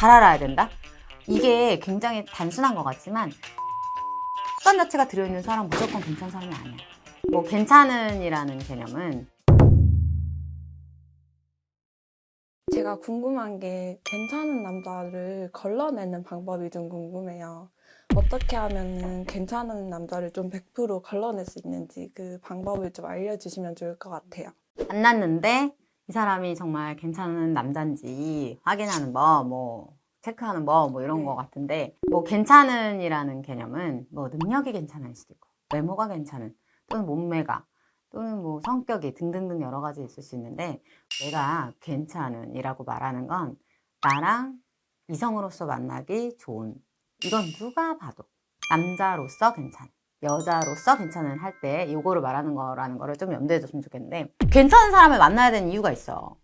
잘 알아야 된다? 이게 굉장히 단순한 것 같지만 습관 자체가 들어있는 사람 무조건 괜찮은 사람이 아니야. 뭐 괜찮은이라는 개념은 제가 궁금한 게 괜찮은 남자를 걸러내는 방법이 좀 궁금해요. 어떻게 하면은 괜찮은 남자를 좀 100% 걸러낼 수 있는지 그 방법을 좀 알려주시면 좋을 것 같아요. 만났는데 이 사람이 정말 괜찮은 남자인지 확인하는 법, 뭐 체크하는 법, 뭐 이런 거 같은데, 뭐 괜찮은이라는 개념은 뭐 능력이 괜찮을 수도 있고 외모가 괜찮은, 또는 몸매가, 또는 뭐 성격이 등등등 여러 가지 있을 수 있는데, 내가 괜찮은이라고 말하는 건 나랑 이성으로서 만나기 좋은, 이건 누가 봐도 남자로서 괜찮은, 여자로서 괜찮은 할 때 이거를 말하는 거라는 거를 좀 염두에 뒀으면 좋겠는데, 괜찮은 사람을 만나야 되는 이유가 있어.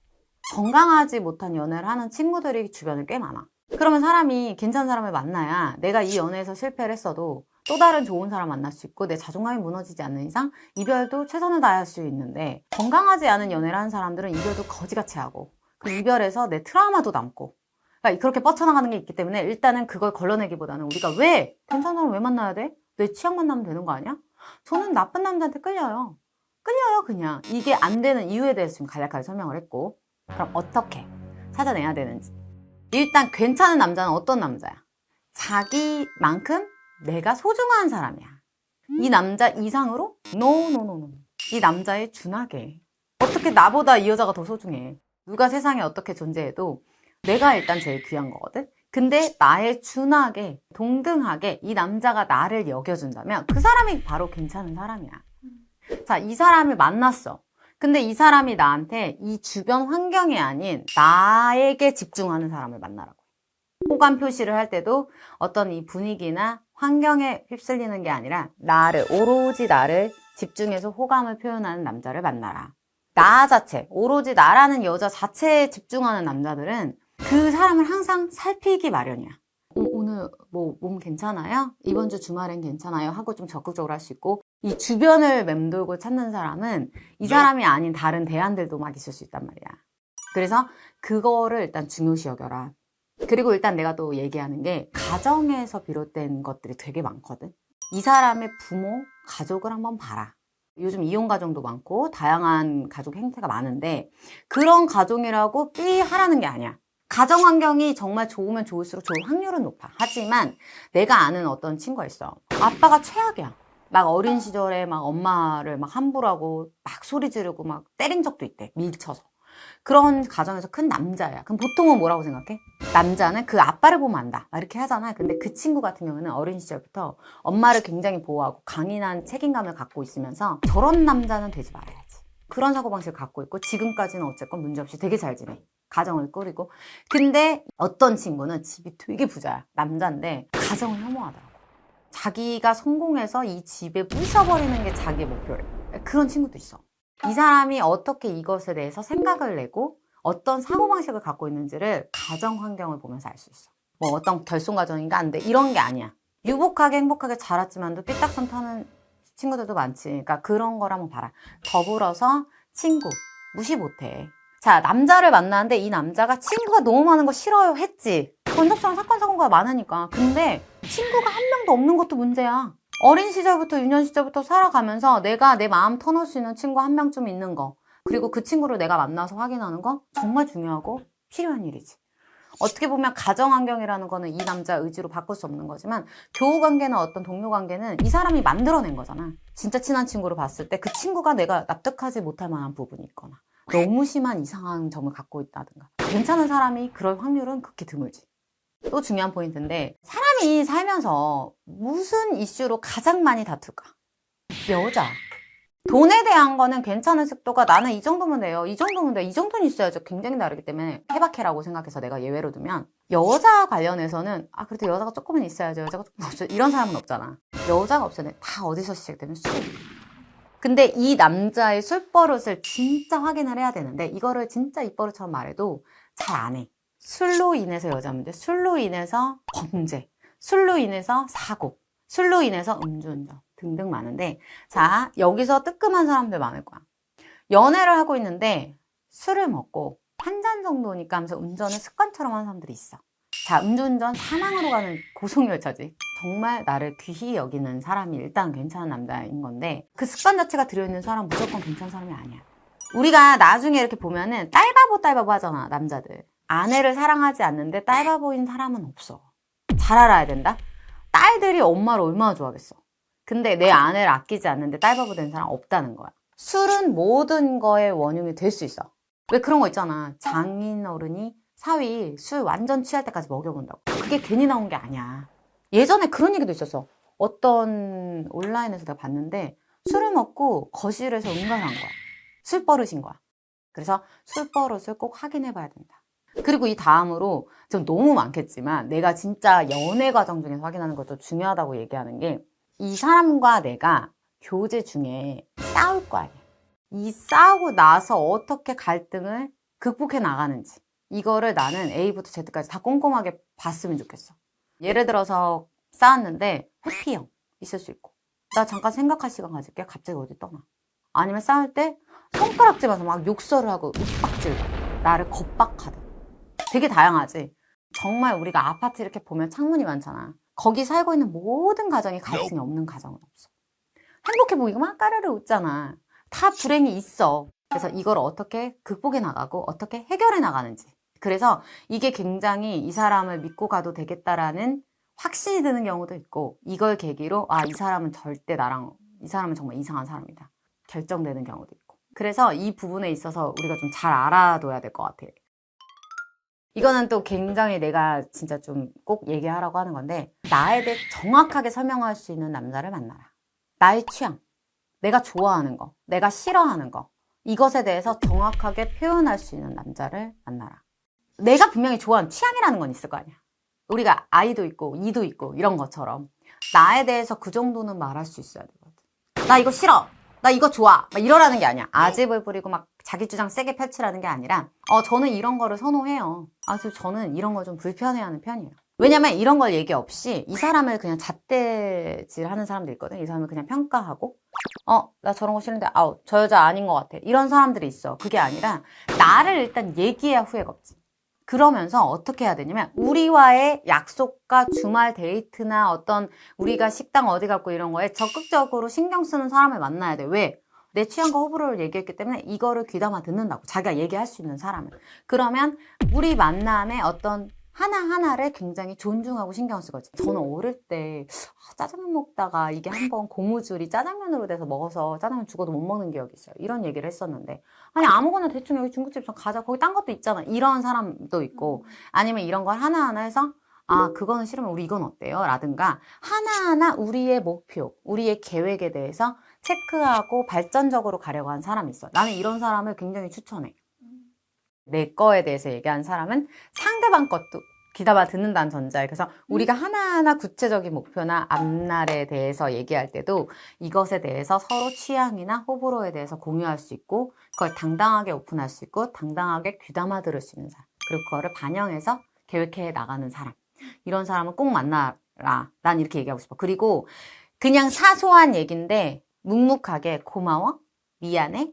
건강하지 못한 연애를 하는 친구들이 주변에 꽤 많아. 그러면 사람이 괜찮은 사람을 만나야 내가 이 연애에서 실패를 했어도 또 다른 좋은 사람 만날 수 있고, 내 자존감이 무너지지 않는 이상 이별도 최선을 다할 수 있는데, 건강하지 않은 연애를 하는 사람들은 이별도 거지같이 하고, 그 이별에서 내 트라우마도 남고, 그러니까 그렇게 뻗쳐나가는 게 있기 때문에 일단은 그걸 걸러내기보다는 우리가 왜 괜찮은 사람 왜 만나야 돼? 내 취향 만나면 되는 거 아니야? 저는 나쁜 남자한테 끌려요. 그냥. 이게 안 되는 이유에 대해서 지금 간략하게 설명을 했고, 그럼 어떻게 찾아내야 되는지. 일단 괜찮은 남자는 어떤 남자야? 자기만큼 내가 소중한 사람이야. 이 남자 이상으로? No. 이 남자에 준하게. 어떻게 나보다 이 여자가 더 소중해. 누가 세상에 어떻게 존재해도 내가 일단 제일 귀한 거거든. 근데 나에 준하게, 동등하게 이 남자가 나를 여겨준다면 그 사람이 바로 괜찮은 사람이야. 자, 이 사람을 만났어. 근데 이 사람이 나한테 이 주변 환경이 아닌 나에게 집중하는 사람을 만나라고. 호감 표시를 할 때도 어떤 이 분위기나 환경에 휩쓸리는 게 아니라 오로지 나를 집중해서 호감을 표현하는 남자를 만나라. 나 자체, 오로지 나라는 여자 자체에 집중하는 남자들은 그 사람을 항상 살피기 마련이야. 오늘 뭐 몸 괜찮아요? 이번 주 주말엔 괜찮아요? 하고 좀 적극적으로 할 수 있고, 이 주변을 맴돌고 찾는 사람은 이 사람이 아닌 다른 대안들도 막 있을 수 있단 말이야. 그래서 그거를 일단 중요시 여겨라. 그리고 일단 내가 또 얘기하는 게 가정에서 비롯된 것들이 되게 많거든. 이 사람의 부모, 가족을 한번 봐라. 요즘 이혼 가정도 많고 다양한 가족 행태가 많은데, 그런 가정이라고 삐하라는 게 아니야. 가정 환경이 정말 좋으면 좋을수록 좋을 확률은 높아. 하지만 내가 아는 어떤 친구가 있어. 아빠가 최악이야. 막 어린 시절에 막 엄마를 막 함부로 하고 막 소리 지르고 막 때린 적도 있대. 밀쳐서. 그런 가정에서 큰 남자야. 그럼 보통은 뭐라고 생각해? 남자는 그 아빠를 보면 안다, 이렇게 하잖아. 근데 그 친구 같은 경우는 어린 시절부터 엄마를 굉장히 보호하고 강인한 책임감을 갖고 있으면서 저런 남자는 되지 말아야지, 그런 사고방식을 갖고 있고, 지금까지는 어쨌건 문제없이 되게 잘 지내. 가정을 꾸리고. 근데 어떤 친구는 집이 되게 부자야. 남자인데 가정을 혐오하더라고. 자기가 성공해서 이 집에 부셔버리는 게 자기의 목표래. 그런 친구도 있어. 이 사람이 어떻게 이것에 대해서 생각을 내고 어떤 사고방식을 갖고 있는지를 가정 환경을 보면서 알 수 있어. 뭐 어떤 결손가정인가 안 돼, 이런 게 아니야. 유복하게 행복하게 자랐지만도 삐딱선 타는 친구들도 많지. 그러니까 그런 걸 한번 봐라. 더불어서 친구 무시 못해. 자, 남자를 만나는데 이 남자가 친구가 너무 많은 거 싫어요 했지. 건접사랑 사건 사고가 많으니까. 근데 친구가 한 명도 없는 것도 문제야. 어린 시절부터 유년 시절부터 살아가면서 내가 내 마음 터놓을 수 있는 친구 한 명쯤 있는 거, 그리고 그 친구를 내가 만나서 확인하는 거 정말 중요하고 필요한 일이지. 어떻게 보면 가정 환경이라는 거는 이 남자 의지로 바꿀 수 없는 거지만, 교우 관계나 어떤 동료 관계는 이 사람이 만들어낸 거잖아. 진짜 친한 친구로 봤을 때 그 친구가 내가 납득하지 못할 만한 부분이 있거나 너무 심한 이상한 점을 갖고 있다든가, 괜찮은 사람이 그럴 확률은 극히 드물지. 또 중요한 포인트인데, 사람이 살면서 무슨 이슈로 가장 많이 다툴까? 여자. 돈에 대한 거는 괜찮은 습도가 나는 이 정도면 돼요, 이 정도면 돼, 이 정도는 있어야죠, 굉장히 다르기 때문에 케바케라고 생각해서 내가 예외로 두면, 여자 관련해서는 그래도 여자가 조금은 있어야죠, 여자가 조금 없죠, 이런 사람은 없잖아. 여자가 없어야 돼. 다 어디서 시작되면 술. 근데 이 남자의 술버릇을 진짜 확인을 해야 되는데, 이거를 진짜 입버릇처럼 말해도 잘 안 해. 술로 인해서 여자 문제, 술로 인해서 범죄, 술로 인해서 사고, 술로 인해서 음주운전 등등 많은데, 자, 여기서 뜨끔한 사람들 많을 거야. 연애를 하고 있는데 술을 먹고 한 잔 정도니까 하면서 운전을 습관처럼 하는 사람들이 있어. 자, 음주운전 사망으로 가는 고속열차지. 정말 나를 귀히 여기는 사람이 일단 괜찮은 남자인 건데 그 습관 자체가 들어있는 사람 무조건 괜찮은 사람이 아니야. 우리가 나중에 이렇게 보면은 딸바보 하잖아, 남자들. 아내를 사랑하지 않는데 딸바보인 사람은 없어. 잘 알아야 된다. 딸들이 엄마를 얼마나 좋아하겠어. 근데 내 아내를 아끼지 않는데 딸바보 된 사람 없다는 거야. 술은 모든 거의 원흉이 될 수 있어. 왜 그런 거 있잖아. 장인어른이 사위 술 완전 취할 때까지 먹여본다고. 그게 괜히 나온 게 아니야. 예전에 그런 얘기도 있었어. 어떤 온라인에서 내가 봤는데 술을 먹고 거실에서 응가한 거야. 술버릇인 거야. 그래서 술버릇을 꼭 확인해 봐야 된다. 그리고 이 다음으로 좀 너무 많겠지만 내가 진짜 연애 과정 중에서 확인하는 것도 중요하다고 얘기하는 게 이 사람과 내가 교제 중에 싸울 거 아니야. 이 싸우고 나서 어떻게 갈등을 극복해 나가는지 이거를 나는 A부터 Z까지 다 꼼꼼하게 봤으면 좋겠어. 예를 들어서 싸웠는데 회피형 있을 수 있고 나 잠깐 생각할 시간 가질게. 갑자기 어디 떠나. 아니면 싸울 때 손가락질하면서 막 욕설을 하고 윽박질러 나를 겁박하다. 되게 다양하지. 정말 우리가 아파트 이렇게 보면 창문이 많잖아. 거기 살고 있는 모든 가정이 갈등이 없는 가정은 없어. 행복해 보이고 막 까르르 웃잖아. 다 불행이 있어. 그래서 이걸 어떻게 극복해 나가고 어떻게 해결해 나가는지. 그래서 이게 굉장히 이 사람을 믿고 가도 되겠다라는 확신이 드는 경우도 있고 이걸 계기로 이 사람은 절대 이 사람은 정말 이상한 사람이다. 결정되는 경우도 있고. 그래서 이 부분에 있어서 우리가 좀 잘 알아둬야 될 것 같아. 이거는 또 굉장히 내가 진짜 좀 꼭 얘기하라고 하는 건데 나에 대해 정확하게 설명할 수 있는 남자를 만나라. 나의 취향, 내가 좋아하는 거, 내가 싫어하는 거 이것에 대해서 정확하게 표현할 수 있는 남자를 만나라. 내가 분명히 좋아하는 취향이라는 건 있을 거 아니야. 우리가 I도 있고 E도 있고 이런 것처럼 나에 대해서 그 정도는 말할 수 있어야 되거든. 나 이거 싫어. 나 이거 좋아. 막 이러라는 게 아니야. 아집을 부리고 막 자기 주장 세게 펼치라는 게 아니라 저는 이런 거를 선호해요. 그래서 저는 이런 걸 좀 불편해하는 편이에요. 왜냐면 이런 걸 얘기 없이 이 사람을 그냥 잣대질 하는 사람들 있거든. 이 사람을 그냥 평가하고 나 저런 거 싫은데 저 여자 아닌 것 같아. 이런 사람들이 있어. 그게 아니라 나를 일단 얘기해야 후회가 없지. 그러면서 어떻게 해야 되냐면 우리와의 약속과 주말 데이트나 어떤 우리가 식당 어디 갔고 이런 거에 적극적으로 신경 쓰는 사람을 만나야 돼. 왜? 내 취향과 호불호를 얘기했기 때문에 이거를 귀담아 듣는다고. 자기가 얘기할 수 있는 사람을. 그러면 우리 만남의 어떤 하나하나를 굉장히 존중하고 신경 쓰거든. 저는 어릴 때 짜장면 먹다가 이게 한번 고무줄이 짜장면으로 돼서 먹어서 짜장면 죽어도 못 먹는 기억이 있어요. 이런 얘기를 했었는데 아니 아무거나 대충 여기 중국집 좀 가자. 거기 딴 것도 있잖아. 이런 사람도 있고 아니면 이런 걸 하나하나 해서 그거는 싫으면 우리 이건 어때요? 라든가 하나하나 우리의 목표, 우리의 계획에 대해서 체크하고 발전적으로 가려고 하는 사람이 있어. 나는 이런 사람을 굉장히 추천해. 내 거에 대해서 얘기하는 사람은 상대방 것도 귀담아 듣는다는 전자에. 그래서 우리가 하나하나 구체적인 목표나 앞날에 대해서 얘기할 때도 이것에 대해서 서로 취향이나 호불호에 대해서 공유할 수 있고 그걸 당당하게 오픈할 수 있고 당당하게 귀담아 들을 수 있는 사람. 그리고 그거를 반영해서 계획해 나가는 사람. 이런 사람은 꼭 만나라. 난 이렇게 얘기하고 싶어. 그리고 그냥 사소한 얘기인데 묵묵하게 고마워, 미안해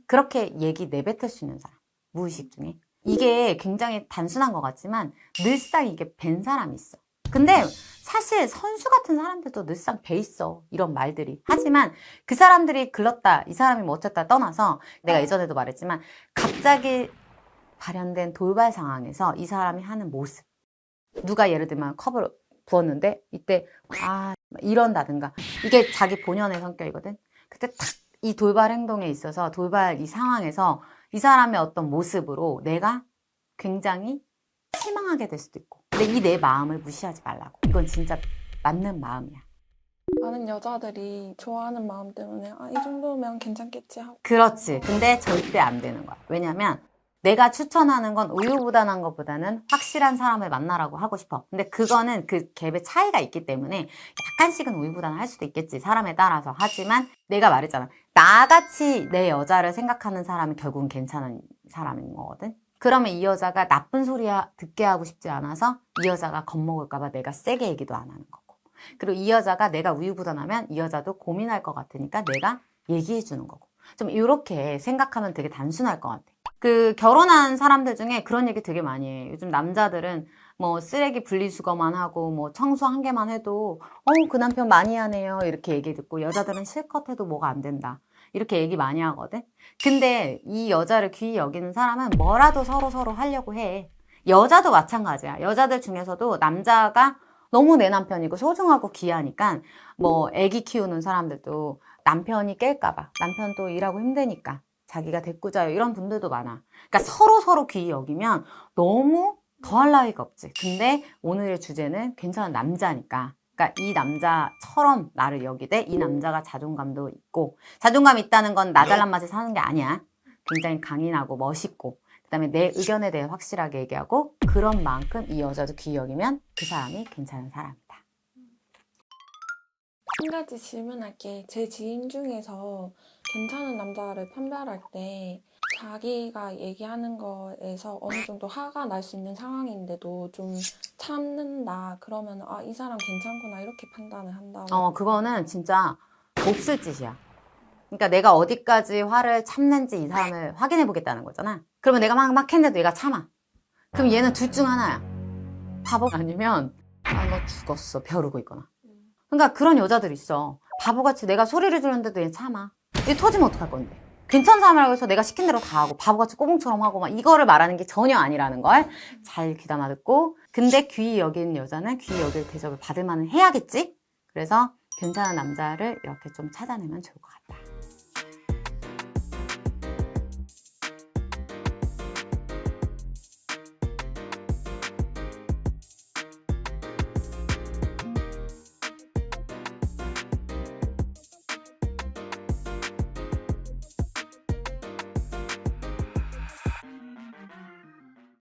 그렇게 얘기 내뱉을 수 있는 사람. 무의식 중에. 이게 굉장히 단순한 것 같지만 늘상 이게 밴 사람이 있어. 근데 사실 선수 같은 사람들도 늘상 배 있어. 이런 말들이. 하지만 그 사람들이 글렀다, 이 사람이 뭐 어쨌다 떠나서 내가 예전에도 말했지만 갑자기 발현된 돌발 상황에서 이 사람이 하는 모습. 누가 예를 들면 컵을 부었는데 이때 이런다든가 이게 자기 본연의 성격이거든. 그때 탁 이 돌발 행동에 있어서 돌발 이 상황에서 이 사람의 어떤 모습으로 내가 굉장히 실망하게 될 수도 있고 근데 이 내 마음을 무시하지 말라고. 이건 진짜 맞는 마음이야. 많은 여자들이 좋아하는 마음 때문에 이 정도면 괜찮겠지 하고. 그렇지. 근데 절대 안 되는 거야. 왜냐면 내가 추천하는 건 우유부단한 것보다는 확실한 사람을 만나라고 하고 싶어. 근데 그거는 그 갭의 차이가 있기 때문에 약간씩은 우유부단할 수도 있겠지. 사람에 따라서. 하지만 내가 말했잖아. 나같이 내 여자를 생각하는 사람이 결국은 괜찮은 사람인 거거든. 그러면 이 여자가 나쁜 소리 듣게 하고 싶지 않아서 이 여자가 겁먹을까 봐 내가 세게 얘기도 안 하는 거고. 그리고 이 여자가 내가 우유부단하면 이 여자도 고민할 것 같으니까 내가 얘기해 주는 거고. 좀 이렇게 생각하면 되게 단순할 것 같아. 그 결혼한 사람들 중에 그런 얘기 되게 많이 해. 요즘 남자들은 뭐 쓰레기 분리수거만 하고 뭐 청소 한 개만 해도 그 남편 많이 하네요 이렇게 얘기 듣고, 여자들은 실컷 해도 뭐가 안 된다 이렇게 얘기 많이 하거든. 근데 이 여자를 귀히 여기는 사람은 뭐라도 서로 하려고 해. 여자도 마찬가지야. 여자들 중에서도 남자가 너무 내 남편이고 소중하고 귀하니까, 뭐 애기 키우는 사람들도 남편이 깰까봐, 남편도 일하고 힘드니까 자기가 대꾸자요 이런 분들도 많아. 그러니까 서로 귀히 여기면 너무 더할 나위가 없지. 근데 오늘의 주제는 괜찮은 남자니까, 그러니까 이 남자처럼 나를 여기되 이 남자가 자존감도 있고, 자존감 있다는 건 나 잘난 맛에 사는 게 아니야. 굉장히 강인하고 멋있고, 그 다음에 내 의견에 대해 확실하게 얘기하고, 그런 만큼 이 여자도 귀히 여기면 그 사람이 괜찮은 사람이다. 한 가지 질문할게. 제 지인 중에서 괜찮은 남자를 판별할 때 자기가 얘기하는 거에서 어느 정도 화가 날 수 있는 상황인데도 좀 참는다. 그러면 이 사람 괜찮구나 이렇게 판단을 한다고. 그거는 진짜 몹쓸 짓이야. 그러니까 내가 어디까지 화를 참는지 이 사람을 확인해 보겠다는 거잖아. 그러면 내가 막 했는데도 얘가 참아. 그럼 얘는 둘 중 하나야. 바보 아니면 너 죽었어 벼르고 있거나. 그러니까 그런 여자들 있어. 바보같이 내가 소리를 지르는데도 얘 참아. 얘 터지면 어떡할 건데. 괜찮은 사람이라고 해서 내가 시킨 대로 다 하고 바보같이 꼬붕처럼 하고 막 이거를 말하는 게 전혀 아니라는 걸 잘 귀담아 듣고, 근데 귀히 여기는 여자는 귀히 여길 대접을 받을 만은 해야겠지? 그래서 괜찮은 남자를 이렇게 좀 찾아내면 좋을 것 같다.